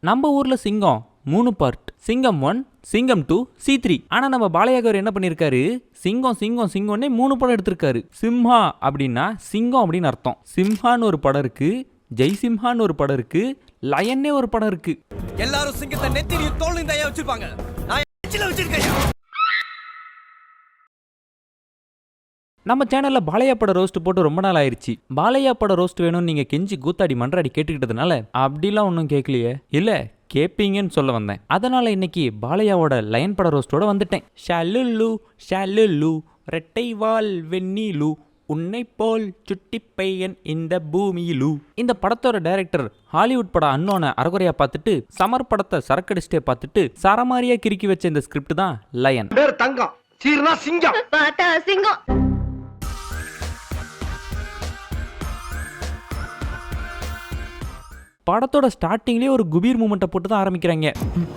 நம்ம ஊர்ல சிங்கம் 3 பார்ட், சிங்கம் 1, சிங்கம் 2, C3. ஆனா நம்ம பாலையாகவர் என்ன பண்ணிருக்காரு, சிங்கம் சிங்கம் சிங்கம்னே 3 படம் எடுத்திருக்காரு. சிம்ஹா அப்படின்னா சிங்கம் அப்படின்னு அர்த்தம். சிம்ஹான்னு ஒரு படம் இருக்கு, ஜெய்சிம்ஹான்னு ஒரு படம் இருக்கு, லயன்னே ஒரு படம் இருக்கு. எல்லாரும் சிங்கத்தை நெத்திரியும் தோல்லையும் தயா வச்சிருப்பாங்க, நான் எச்சில வச்சிருக்கேன். நம்ம சேனல்ல பாலையா பட ரோஸ்ட் போட்டு ரொம்ப நாள் ஆயிருச்சு. பாலையா பட ரோஸ்ட் வேணும்னு நீங்க கெஞ்சி கூத்தாடி மன்றாடி கேட்டுக்கிட்டதுனால அப்படிலாம் ஒன்றும் கேட்கலையே. இல்ல கேப்பீங்கன்னு சொல்ல வந்தேன். அதனால இன்னைக்கு பாலையாவோட லயன் பட ரோஸ்டோட வந்துட்டேன். ஷாலுல்லு ஷாலுல்லு ரெட்டை வால் வெண்ணிலு உன்னை போல் சுட்டி பையன் இந்த பூமியிலு. இந்த படத்தோட டைரக்டர் ஹாலிவுட் படம் அன்னோன அறகுறையா பார்த்துட்டு சமர் படத்தை சரக்கடிச்சிட்டே பார்த்துட்டு சரமாரியா கிறுக்கி வச்ச இந்த ஸ்கிரிப்ட் தான் லயன். பேர் தங்கம், சீர்னா சிங்கம், பார்த்தா சிங்கம். படத்தோட ஸ்டார்டிங்லயே ஒரு குபீர் மூமெண்ட்டை போட்டு தான் ஆரம்பிக்கிறாங்க.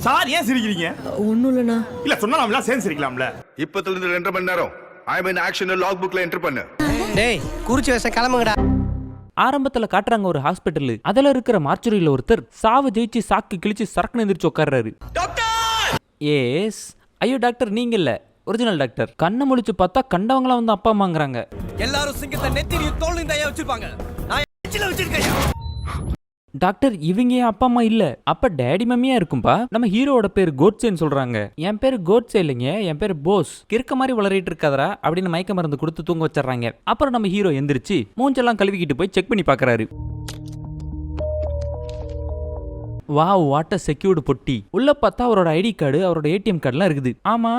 சார் ஏன் சிரிக்கிறீங்க? ஒண்ணும் இல்லண்ணா. இல்ல சொன்னா நாம சேர்ந்து சிரிக்கலாம்ல. இப்பத்துல இருந்து 2.5 மணி நேரம் ஐ மீன் ஆக்ஷன் லாக் புக்ல என்டர் பண்ணு. டேய் குறிச்சி வச்ச கிளம்புங்கடா. ஆரம்பத்துல காட்டுறாங்க ஒரு ஹாஸ்பிட்டல். அதுல இருக்கிற மார்ச்சுரியில ஒருத்தர் சாவு ஜெயிச்சு சாக்கு கிழிச்சு சரக்குன்னு எந்திரிச்சு உட்கார்றாரு. எஸ், ஐயோ டாக்டர் நீங்க இல்ல, ஒரிஜினல் டாக்டர். கண்ணை முழிச்சு பார்த்தா கண்டவங்களா வந்து அப்பா அம்மாங்கிறாங்க. எல்லாரும் சிங்கத்தை நெத்திரியும் தோல்லையும் தயா வச்சிருப்பாங்க, நான் எச்சில வச்சிருக்கேன். டாக்டர் இவங்க என் அப்பா அம்மா இல்ல, அப்ப டேடி மம்மியா இருக்கும்பா. நம்ம ஹீரோட பேர் கோட்ஸேன்னு சொல்றாங்க. என் பேரு கோட்ஸே இல்லைங்க, என் பேரு போஸ். கிறுக்க மாதிரி வளரிட்டு இருக்காதரா அப்படின்னு மயக்க மருந்து கொடுத்து தூங்க வச்சிடறாங்க. அப்புறம் நம்ம ஹீரோ எந்திரிச்சு மூஞ்செல்லாம் கழுவிக்கிட்டு போய் செக் பண்ணி பாக்குறாரு. வாவ் வாட் அ செக்யூர்டு பொட்டி. உள்ள பார்த்தா அவரோட ஐடி கார்டு, அவரோட ஏடிஎம் கார்டுலாம் இருக்குது. ஆமா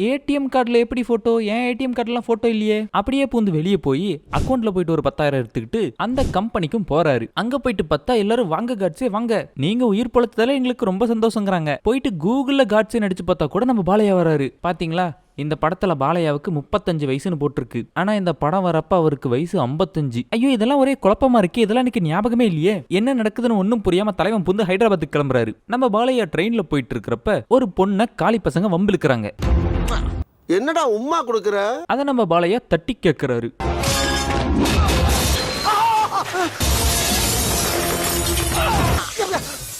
ஏடிஎம் கார்டுல எப்படி போட்டோ? ஏன் ஏடிஎம் கார்டுலாம் போட்டோ இல்லையே. அப்படியே பூந்து வெளியே போய் அக்கௌண்ட்ல போயிட்டு ஒரு 10,000 எடுத்துக்கிட்டு அந்த கம்பெனிக்கும் போறாரு. அங்க போயிட்டு பார்த்தா எல்லாரும் வாங்க காட்ஸே வாங்க, நீங்க உயிர் பொழைச்சதால எங்களுக்கு ரொம்ப சந்தோஷங்கிறாங்க. போயிட்டு கூகுள்ல காட்ஸே நடிச்சு பார்த்தா கூட நம்ம பாலையா வராரு. பாத்தீங்களா, இந்த படத்துல பாலையாவுக்கு 35 வயசுன்னு போட்டிருக்கு. ஆனா இந்த படம் வரப்ப அவருக்கு வயசு 55. ஐயோ இதெல்லாம் ஒரே குழப்பமா இருக்கு, இதெல்லாம் எனக்கு ஞாபகமே இல்லையே. என்ன நடக்குதுன்னு ஒன்னும் புரியாம தலைவன் புந்து ஹைதராபாத்துக்கு கிளம்புறாரு. நம்ம பாலையா ட்ரெயின்ல போயிட்டு இருக்கிறப்ப ஒரு பொண்ணை காலி பசங்க வம்பிழுக்கிறாங்க. என்னடா உம்மா கொடுக்குற? அத நம்ம பாலையா தட்டி கேட்கிறாரு.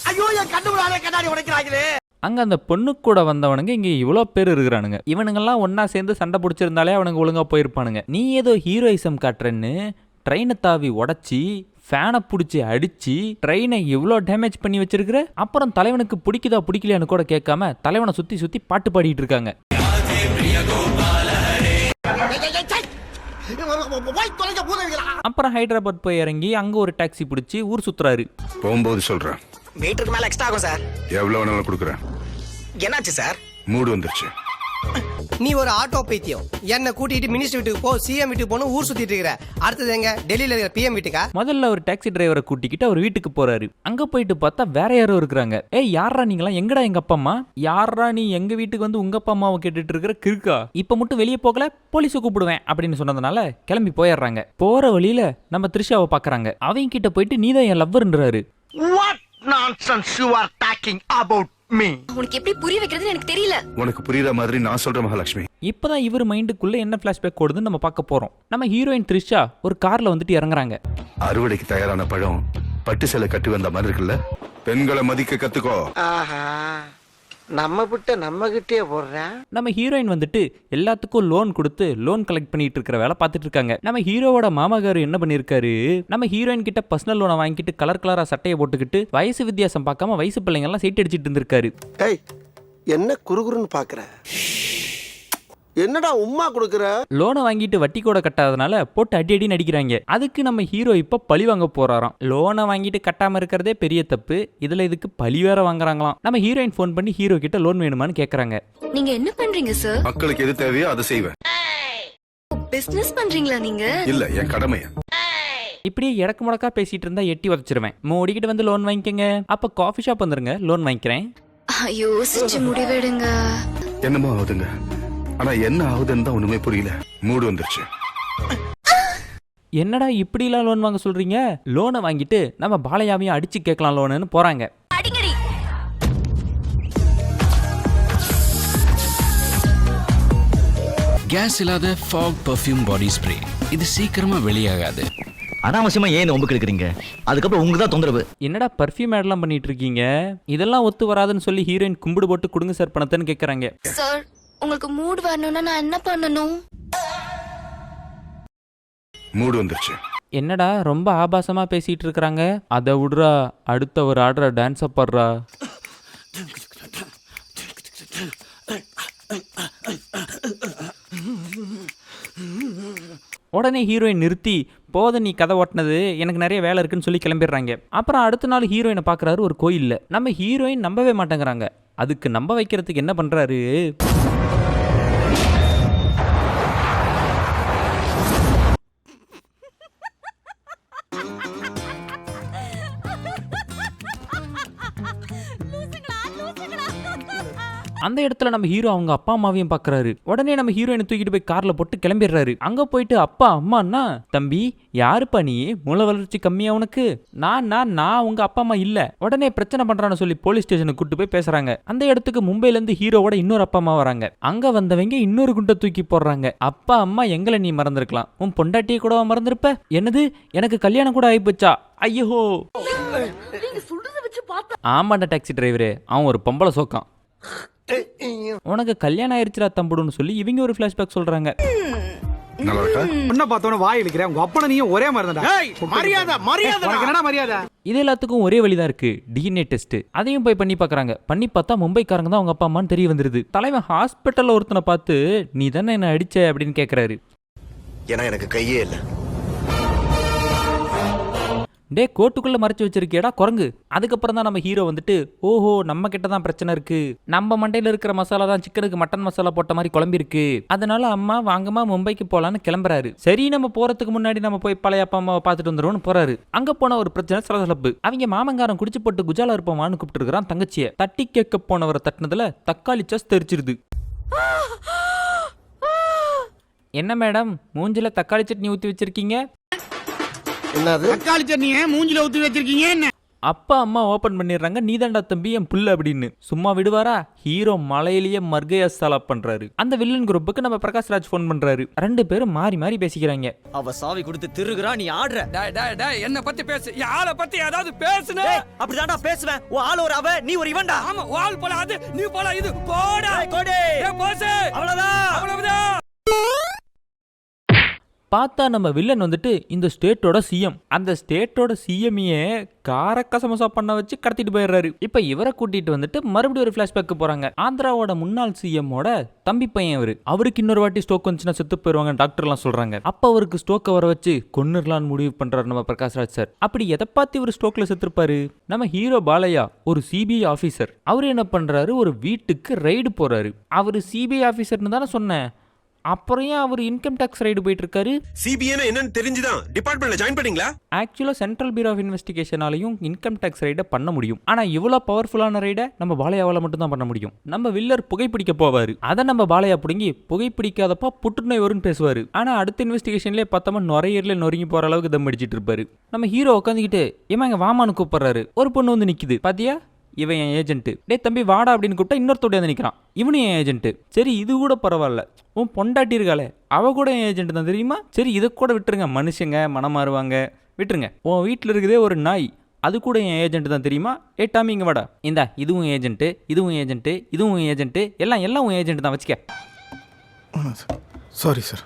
ஐயோ என் கண்ணுக்குள்ளார கண்ணாடி உடைக்கிறாங்களே. அங்க அந்த பொண்ணு கூட வந்தவனுங்க இங்க இவ்வளவு பேர் இருக்கிறானுங்க. இவனுங்கெல்லாம் ஒன்னா சேர்ந்து சண்டை பிடிச்சிருந்தாலே அவனுங்க ஒழுங்கா போயிருப்பானுங்க. நீ ஏதோ ஹீரோயிசம் காட்டுறேன்னு ட்ரெயினை தாவி உடச்சி ஃபேனை பிடிச்சி அடிச்சு ட்ரெயினை இவ்வளோ டேமேஜ் பண்ணி வச்சிருக்கிற. அப்புறம் தலைவனுக்கு பிடிக்குதா பிடிக்கலையான்னு கூட கேட்காம தலைவனை சுத்தி சுத்தி பாட்டு பாடிட்டு இருக்காங்க. அப்புறம் ஹைதராபாத் போய் இறங்கி அங்க ஒரு டாக்ஸி பிடிச்சி ஊர் சுத்துறாரு. போகும்போது சொல்றேன், மீட்டருக்கு மேல எக்ஸ்ட்ரா ஆகும் சார். எவ்வளவு வேணாலும் கொடுக்குறேன். என்னாச்சு சார்? மூடு வந்துருச்சு. நீ ஒரு ஆட்டோ பைத்தியம். என்ன கூட்டிட்டு மினிஸ்டர் வீட்டுக்கு போ, சிஎம் வீட்டுக்கு போன ஊர் சுத்திட்டு இருக்கிற. அடுத்தது எங்க? டெல்லியில இருக்கிற பிஎம் வீட்டுக்கா? முதல்ல ஒரு டாக்ஸி டிரைவரை கூட்டிக்கிட்டு அவர் வீட்டுக்கு போறாரு. அங்க போயிட்டு பார்த்தா வேற யாரோ இருக்கிறாங்க. ஏய் யாரா நீங்களா, எங்கடா எங்க அப்பா அம்மா? யாரா நீ எங்க வீட்டுக்கு வந்து உங்க அப்பா அம்மாவை கேட்டுட்டு இருக்கிற கிறுக்கா? இப்ப மட்டும் வெளியே போகல போலீஸை கூப்பிடுவேன் அப்படின்னு சொன்னதுனால கிளம்பி போயிடுறாங்க. போற வழியில நம்ம த்ரிஷாவை பாக்குறாங்க. அவங்க கிட்ட போயிட்டு நீதான் என் லவ்வர்ன்றாரு. What nonsense you are talking about me? உனக்கு எப்படி புரிய வைக்கிறதுன்னு எனக்கு தெரியல. உனக்கு புரியுற மாதிரி நான் சொல்றேன் மகாலட்சுமி. இப்பதான் இவர் மைண்டுக்குள்ள என்ன பிளாஷ்பேக் ஓடுதுன்னு நம்ம பார்க்க போறோம். நம்ம ஹீரோயின் த்ரிஷா ஒரு கார்ல வந்துட்டு இறங்குறாங்க. அறுவடைக்கு தயாரான பழம் பட்டு சேலை கட்டி வந்த மாதிரி இருக்குல்ல. பெண்களை மதிக்க கத்துக்கோ. ஆஹா, நம்ம விட்டு நம்ம கிட்டே போடுறேன். நம்ம ஹீரோயின் வந்துட்டு எல்லாத்துக்கும் லோன் கொடுத்து லோன் கலெக்ட் பண்ணிட்டு இருக்கிற வேலை பார்த்துட்டு இருக்காங்க. நம்ம ஹீரோவோட மாமாகாரு என்ன பண்ணிருக்காரு, நம்ம ஹீரோயின் கிட்ட பர்சனல் லோனை வாங்கிட்டு கலர் கலரா சட்டையை போட்டுக்கிட்டு வயசு வித்தியாசம் பார்க்காம வயசு பிள்ளைங்க எல்லாம் சைட் அடிச்சிட்டு இருந்திருக்காரு. ஏய் என்ன குறுகுறுன்னு பாக்குற? என்னடா உம்மா கொடுக்குற? லோனை வாங்கிட்டு வட்டி கூட கட்டாதனால போட்டு அடி அடி நடிக்கிறாங்க. அதுக்கு நம்ம ஹீரோ இப்ப பழி வாங்க போறாராம். லோனை வாங்கிட்டு கட்டாம இருக்கிறதே பெரிய தப்பு, இதுல இதுக்கு பழி வேற வாங்குறாங்களாம். நம்ம ஹீரோயின் போன் பண்ணி ஹீரோ கிட்ட லோன் வேணுமான்னு கேக்குறாங்க. நீங்க என்ன பண்றீங்க சார்? மக்களுக்கு எது தேவையோ அதை செய்வேன். பிசினஸ் பண்றீங்களா நீங்க? இல்ல என் கடமை. இப்படியே இடக்கு முடக்கா பேசிட்டு இருந்தா எட்டி உதச்சிருவேன். மூடிக்கிட்டு வந்து லோன் வாங்கிக்கங்க. அப்ப காஃபி ஷாப் வந்துருங்க, லோன் வாங்கிக்கிறேன். ஐயோ யோசிச்சு முடிவெடுங்க. என்னமோ ஆகுதுங்க, ஆனா என்ன ஆகுதுன்னு தான் ஒண்ணுமே புரியல. மூடு வந்துருச்சு. என்னடா இப்படிலாம் லோன் வாங்க சொல்றீங்க? லோனை வாங்கிட்டு நம்ம பாலையாவையும் அடிச்சு கேட்கலாம் லோனுன்னு போறாங்க. அடிங்கடி. கேஸ் இல்லாத ஃபாக் பர்ஃப்யூம் பாடி ஸ்ப்ரே. இது சீக்கிரமா வெளியாகாது. அனாவசியமா ஏன் ஒம்புக்கு எடுக்கிறீங்க? அதுக்கப்புறம் உங்களுக்கு தான் தொந்தரவு. என்னடா பர்ஃப்யூம் ஆட்லாம் பண்ணிட்டு இருக்கீங்க? இதெல்லாம் ஒத்து வராதுன்னு சொல்லி ஹீரோயின் கும்பிடு போட்டு கொடுங்க சார் பணத்தைன்னு கேட்கறாங்க. சார் உங்களுக்கு மூட் வரணும்னா நான் என்ன பண்ணணும்? மூடு வந்துருச்சு. என்னடா ரொம்ப ஆபாசமா பேசிட்டு இருக்காங்க. அதை விடுறா, அடுத்த ஒரு ஆடுற டான்ஸ பாடுறா. உடனே ஹீரோயின் நிறுத்தி, போத நீ கதை ஓட்டினது, எனக்கு நிறைய வேலை இருக்குன்னு சொல்லி கிளம்பிடுறாங்க. அப்புறம் அடுத்த நாள் ஹீரோயினை பார்க்குறாரு ஒரு கோயில்ல. நம்ம ஹீரோயின் நம்பவே மாட்டேங்கிறாங்க. அதுக்கு நம்ப வைக்கிறதுக்கு என்ன பண்றாரு, அந்த இடத்துல நம்ம ஹீரோ அவங்க அப்பா அம்மாவையும் பார்க்கறாரு. உடனே நம்ம ஹீரோயினை தூக்கிட்டு போய் கார்ல போட்டு கிளம்பிடுறாரு. அங்க போயிட்டு அப்பா அம்மான்னா, தம்பி யாருப்பா நீ, மூளை வளர்ச்சி கம்மியா உனக்கு? நான் உங்க அப்பா அம்மா இல்ல. உடனே பிரச்சனை பண்றான்னு சொல்லி போலீஸ் ஸ்டேஷனுக்கு கூட்டு போய் பேசுறாங்க. அந்த இடத்துக்கு மும்பைல இருந்து ஹீரோவோட இன்னொரு அப்பா அம்மா வராங்க. அங்க வந்தவங்க இன்னொரு குண்டை தூக்கி போடுறாங்க. அப்பா அம்மா எங்களை நீ மறந்துருக்கலாம், உன் பொண்டாட்டியை கூட மறந்துருப்ப. என்னது, எனக்கு கல்யாணம் கூட ஆயிப்போச்சா? ஐயோ, ஆமாண்டா டாக்ஸி டிரைவரே, அவன் ஒரு பொம்பளை சோக்கான். உனக்கு கல்யாணம் ஆயிருச்சுடா தம்புடுன்னு சொல்லி இவங்க ஒரு ஃபிளாஷ்பேக் சொல்றாங்க. நல்லா இருக்கா? என்ன பார்த்தோன்னு வாய் இழுக்கிறேன். உங்க அப்பன நீயும் ஒரே மாதிரி தான்டா. மரியாதை மரியாதை. என்னடா மரியாதை? இது எல்லாத்துக்கும் ஒரே வழிதான் இருக்கு, டிஎன்ஏ டெஸ்ட். அதையும் போய் பண்ணி பார்க்கறாங்க. பண்ணி பார்த்தா மும்பைக்காரங்க தான் அவங்க அப்பா அம்மான்னு தெரிய வந்துருது. தலைவன் ஹாஸ்பிட்டல்ல ஒருத்தனை பார்த்து, நீ தானே என்ன அடிச்ச அப்படின்னு கேட்கறாரு. ஏன்னா எனக்கு கையே இல்லை. டே, கோட்டுக்குள்ள மறைச்சு வச்சிருக்கேடா குரங்கு. அதுக்கப்புறம் தான் நம்ம ஹீரோ வந்துட்டு, ஓஹோ நம்ம கிட்ட தான் பிரச்சனை இருக்கு, நம்ம மண்டையில இருக்கிற மசாலா தான் சிக்கனுக்கு மட்டன் மசாலா போட்ட மாதிரி குழம்பி இருக்கு, அதனால அம்மா வாங்கம்மா மும்பைக்கு போலான்னு கிளம்புறாரு. சரி, நம்ம போறதுக்கு முன்னாடி நம்ம போய் பழைய அப்பா அம்மாவை பார்த்துட்டு வந்துடுவோம்னு போறாரு. அங்க போன ஒரு பிரச்சனை சலசலப்பு. அவங்க மாமங்காரன் குடிச்சு போட்டு குஜாலா இருப்போமான்னு கூப்பிட்டு இருக்கிறான் தங்கச்சியை. தட்டி கேட்க போனவரை தட்டினதுல தக்காளி சாஸ் தெரிச்சிருது. என்ன மேடம், மூஞ்சில தக்காளி சட்னி ஊத்தி வச்சிருக்கீங்க? என்னது? தக்காளி சட்னியை மூஞ்சில ஊத்தி வச்சிருக்கீங்க என்ன? அப்பா அம்மா ஓபன் பண்ணிடுறாங்க. நீதாண்டா தம்பி என் புள்ள அப்படின்னு. சும்மா விடுவாரா? ஹீரோ மலையிலேயே மர்கையா சாலா பண்றாரு. அந்த வில்லன் குரூப்புக்கு நம்ம பிரகாஷ்ராஜ் போன் பண்றாரு. ரெண்டு பேரும் மாறி மாறி பேசிக்கிறாங்க. அவ சாவி கொடுத்து திருகுறா, நீ ஆடுற. என்ன பத்தி பேசு, ஆளை பத்தி ஏதாவது பேசுன. அப்படிதான்டா பேசுவேன். உன் ஆள் ஒரு அவ, நீ ஒரு இவன்டா. ஆமா, ஆள் போல அது, நீ போல இது. போடா கோடே, போசு. அவ்வளவுதான். பார்த்தா நம்ம வில்லன் வந்துட்டு இந்த ஸ்டேட்டோட சிஎம். அந்த ஸ்டேட்டோட சிஎம்ஏ காரக்கசமசா பண்ண வச்சு கடத்திட்டு போயிடுறாரு. இப்ப இவரை கூட்டிட்டு வந்துட்டு மறுபடியும் ஒரு பிளாஷ்பேக்கு போறாங்க. ஆந்திராவோட முன்னாள் சிஎம்மோட தம்பி பையன் அவருக்கு இன்னொரு வாட்டி ஸ்டோக் வந்துச்சுன்னா செத்து போயிருவாங்க டாக்டர்லாம் சொல்றாங்க. அப்ப அவருக்கு ஸ்டோக்கை வர வச்சு கொன்னுடலான்னு முடிவு பண்றாரு நம்ம பிரகாஷ்ராஜ் சார். அப்படி எதை பார்த்து இவர் ஸ்டோக்ல செத்துருப்பாரு? நம்ம ஹீரோ பாலையா ஒரு சிபிஐ ஆபீசர். அவரு என்ன பண்றாரு, ஒரு வீட்டுக்கு ரைடு போறாரு. அவரு சிபிஐ ஆபீசர்னு தானே சொன்னேன், அப்புறம் ஏன் அவர் இன்கம் டாக்ஸ் ரைடு போயிட்டு இருக்காரு? சிபிஐ என்னன்னு தெரிஞ்சுதான் டிபார்ட்மெண்ட்ல ஜாயின் பண்ணீங்களா? ஆக்சுவலா சென்ட்ரல் பியூரோ ஆஃப் இன்வெஸ்டிகேஷனாலையும் இன்கம் டாக்ஸ் ரைடை பண்ண முடியும். ஆனா இவ்வளவு பவர்ஃபுல்லான ரைடை நம்ம பாலையாவால மட்டும் தான் பண்ண முடியும். நம்ம வில்லர் புகைப்பிடிக்க போவாரு. அதை நம்ம பாலையா பிடுங்கி புகைப்பிடிக்காதப்பா புற்றுநோய் வரும்னு பேசுவாரு. ஆனா அடுத்த இன்வெஸ்டிகேஷன்லேயே பார்த்தோமா நுரையீரல நொறுங்கி போற அளவுக்கு தம் அடிச்சிட்டு இருப்பாரு. நம்ம ஹீரோ உட்காந்துக்கிட்டு ஏமா இங்க வாமான்னு கூப்பிடுறாரு. ஒரு பொண்ணு வந்து நிக்குது, பாத்தியா இவன் என் ஏஜென்ட். டே தம்பி வாடா அப்படின்னு கூப்பிட்டா இன்னொருத்தோட வந்து நிற்கிறான், இவனும் என் ஏஜென்ட். சரி இது கூட பரவாயில்ல, உன் பொண்டாட்டி இருக்காளே அவ கூட என் ஏஜென்ட் தான் தெரியுமா? சரி இதை கூட விட்டுருங்க, மனுஷங்க மனம் மாறுவாங்க, விட்டுருங்க. உன் வீட்டில் இருக்குதே ஒரு நாய், அது கூட என் ஏஜென்ட் தான் தெரியுமா? ஏ டாமி இங்கே வாடா, இந்தா இதுவும் ஏஜென்ட்டு, இதுவும் ஏஜென்ட்டு, இதுவும் ஏஜென்ட்டு, எல்லாம் உன் ஏஜென்ட் தான், வச்சுக்க. Sorry sir.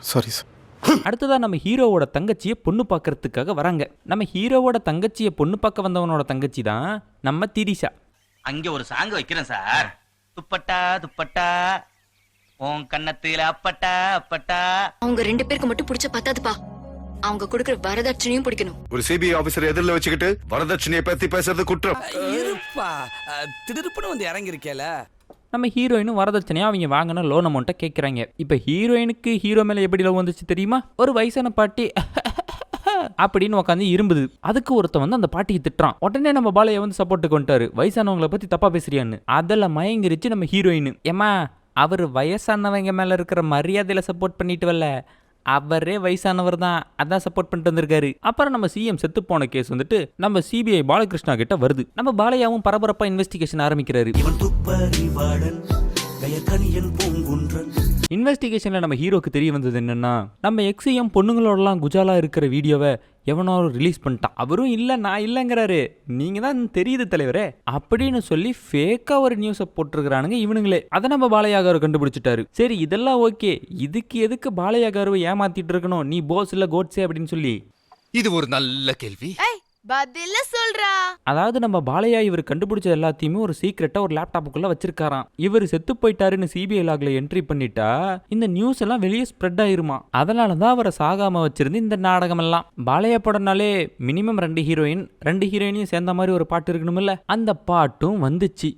அடுத்ததா நம்ம ஹீரோவோட தங்கச்சியை பொண்ணு பார்க்கறதுக்காக வராங்க. நம்ம ஹீரோவோட தங்கச்சியை பொண்ணு பார்க்க வந்தவனோட தங்கச்சி தான் நம்ம திரிஷா. அங்க ஒரு சாங் வைக்கிறேன் சார். துப்பட்டா துப்பட்டா உன் கண்ணத்துல அப்பட்டா அப்பட்டா. அவங்க ரெண்டு பேருக்கு மட்டும் பிடிச்ச பத்தாதுப்பா, அவங்க கொடுக்குற வரதட்சணையும் பிடிக்கணும். ஒரு சிபிஐ ஆபீசர் எதிரில் வச்சுக்கிட்டு வரதட்சணையை பத்தி பேசுறது குற்றம். இருப்பா, திடுப்புன்னு வந்து இறங்கி இருக்கேல. நம்ம ஹீரோயினும் வரதட்சணையா அவங்க வாங்கின லோன் அமௌண்ட்டை கேட்குறாங்க. இப்போ ஹீரோயினுக்கு ஹீரோ மேலே எப்படி லவ் வந்துச்சு தெரியுமா? ஒரு வயசான பாட்டி அப்படின்னு உட்காந்து இரும்புது. அதுக்கு ஒருத்தன் வந்து அந்த பாட்டியை திட்டுறான். உடனே நம்ம பாலையை வந்து சப்போர்ட்டுக்கு வந்துட்டாரு, வயசானவங்களை பத்தி தப்பா பேசுறியான்னு. அதெல்லாம் மயங்கிருச்சு நம்ம ஹீரோயின். ஏமா அவர் வயசானவங்க மேல இருக்கிற மரியாதையில சப்போர்ட் பண்ணிட்டு வரல, அவரே வயசானவர் தான், அதான் சப்போர்ட் பண்ணிட்டு வந்திருக்காரு. அப்புறம் நம்ம சிஎம் செத்து போன கேஸ் வந்துட்டு நம்ம சிபிஐ பாலகிருஷ்ணா கிட்ட வருது. நம்ம பாலையாவும் பரபரப்பா இன்வெஸ்டிகேஷன் ஆரம்பிக்கிறாரு. இன்வெஸ்டிகேஷன்ல நம்ம ஹீரோக்கு தெரிய வந்தது என்னன்னா, நம்ம எக்ஸிஎம் பொண்ணுங்களோடலாம் குஜாலா இருக்கிற வீடியோவை எவனோ ரிலீஸ் பண்ணிட்டான். அவரும் இல்ல நான் இல்லங்கிறாரு. நீங்க தான் தெரியுது தலைவரே அப்படின்னு சொல்லி ஃபேக்கா ஒரு நியூஸை போட்டிருக்கிறானுங்க இவனுங்களே. அதை நம்ம பாலையாகாரு கண்டுபிடிச்சிட்டாரு. சரி இதெல்லாம் ஓகே, இதுக்கு எதுக்கு பாலையாகாருவை ஏமாத்திட்டு இருக்கணும், நீ போஸ் இல்ல கோட்ஸே அப்படின்னு சொல்லி. இது ஒரு நல்ல கேள்வி. பதில சொல்றா. அதாவது நம்ம பாலையா இவர் கண்டுபிடிச்ச எல்லாத்தையுமே ஒரு சீக்கிரட்டா ஒரு லேப்டாப்புக்குள்ள வச்சிருக்காராம். இவர் செத்து போயிட்டாருன்னு சிபிஐ லாக்ல என்ட்ரி பண்ணிட்டா இந்த நியூஸ் எல்லாம் வெளியே ஸ்ப்ரெட் ஆயிருமா. அதனாலதான் அவரை சாகாம வச்சிருந்து இந்த நாடகம் எல்லாம். பாலையா படம்னாலே மினிமம் 2 ஹீரோயினையும் சேர்ந்த மாதிரி ஒரு பாட்டு இருக்கணும்ல, அந்த பாட்டும் வந்துச்சு.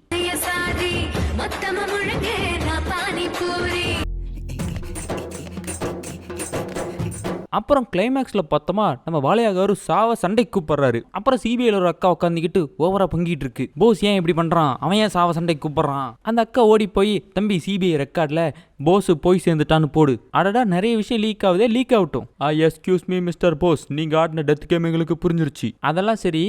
அப்புறம் கிளைமேக்ஸ்ல பார்த்தோமா நம்ம பாலையாகாரு சாவ சண்டை கூப்பிடுறாரு. அப்புறம் சிபிஐல ஒரு அக்கா உட்காந்துக்கிட்டு ஓவரா பங்கிட்டு இருக்கு. போஸ் ஏன் இப்படி பண்றான், அவன் ஏன் சாவ சண்டை கூப்பிடுறான். அந்த அக்கா ஓடி போய் தம்பி சிபிஐ ரெக்கார்ட்ல போஸ் போய் சேர்ந்துட்டான்னு போடு. அடடா நிறைய விஷயம் லீக் ஆகுதே, லீக் ஆகட்டும். எஸ்கியூஸ் மீ மிஸ்டர் போஸ், நீங்க ஆடின டெத் கேம் எங்களுக்கு புரிஞ்சிருச்சு. அதெல்லாம் சரி,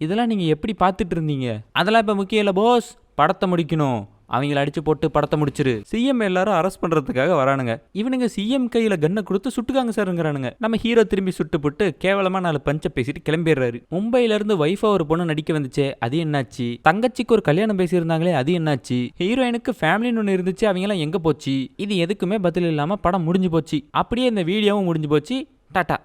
இதெல்லாம் நீங்க எப்படி பார்த்துட்டு இருந்தீங்க? அதெல்லாம் இப்ப முக்கியம் இல்ல போஸ், படத்தை முடிக்கணும். அவங்கள அடிச்சு போட்டு படத்தை முடிச்சிரு. சிஎம் எல்லாரும் அரெஸ்ட் பண்றதுக்காக வரானுங்க. இவனுங்க சிஎம் கையில கண்ணை கொடுத்து சுட்டுக்காங்க சாருங்கிறானுங்க. நம்ம ஹீரோ திரும்பி சுட்டு போட்டு கேவலமா 4 பஞ்ச பேசிட்டு கிளம்பிடுறாரு. மும்பைல இருந்து வைஃபா ஒரு பொண்ணு நடிக்க வந்துச்சே, அது என்னாச்சு? தங்கச்சிக்கு ஒரு கல்யாணம் பேசியிருந்தாங்களே, அது என்னாச்சு? ஹீரோயினுக்கு ஃபேமிலின்னு ஒன்று இருந்துச்சு, அவங்க எல்லாம் எங்க போச்சு? இது எதுக்குமே பதில் இல்லாம படம் முடிஞ்சு போச்சு. அப்படியே இந்த வீடியோவும் முடிஞ்சு போச்சு. டாடா.